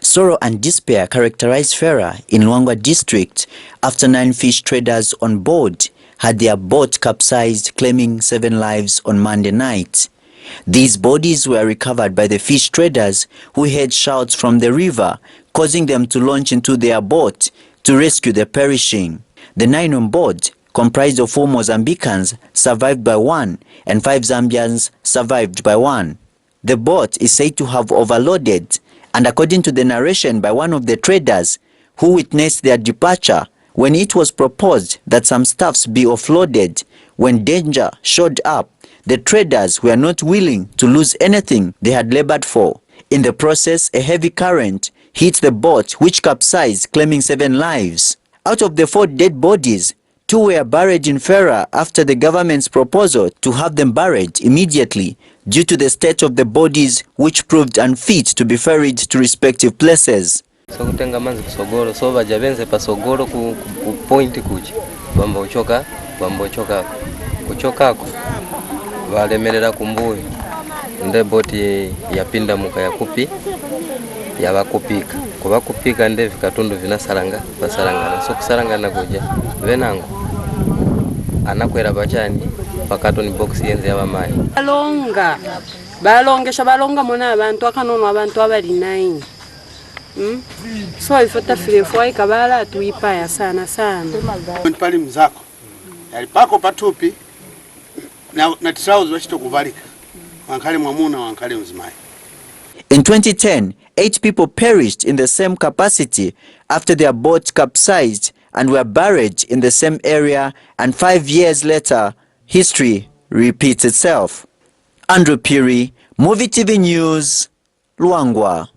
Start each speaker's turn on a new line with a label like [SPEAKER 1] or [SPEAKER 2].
[SPEAKER 1] Sorrow and despair characterized Phiri in Luangwa district after 9 fish traders on board had their boat capsized, claiming 7 lives on Monday night. These bodies were recovered by the fish traders who heard shouts from the river, causing them to launch into their boat to rescue the perishing. The 9 on board, comprised of 4 Mozambicans, survived by 1 and 5 Zambians survived by 1. The boat is said to have overloaded, and according to the narration by one of the traders who witnessed their departure, when it was proposed that some staffs be offloaded, when danger showed up, the traders were not willing to lose anything they had labored for. In the process, a heavy current hit the boat, which capsized, claiming 7 lives. Out of the 4 dead bodies, 2 were buried in Phiri after the government's proposal to have them buried immediately due to the state of the bodies, which proved unfit to be ferried to respective places.
[SPEAKER 2] So kutenga manzi kusogoro, so vajavenze pa sogoro ku point kuchi bamba uchoka valemerera kumbuyo nde boti yapinda muka yakupi yabakupika kuba kupika nde vikatundu vinasaranga basarangana so kusarangana kuja venango anakwera bachani pakatoni box yenze yabamayi balonga mona abantu akanono abantu abali 9. So ifota Phiri ikabala tuipaya sana.
[SPEAKER 3] Pali mzako yalipako patupi na tisauzi wachito kuvalika wankale mwamuna wankale mzimai.
[SPEAKER 1] In 2010, 8 people perished in the same capacity after their boat capsized and were buried in the same area, and 5 years later, history repeats itself. Andrew Phiri, Movie TV News, Luangwa.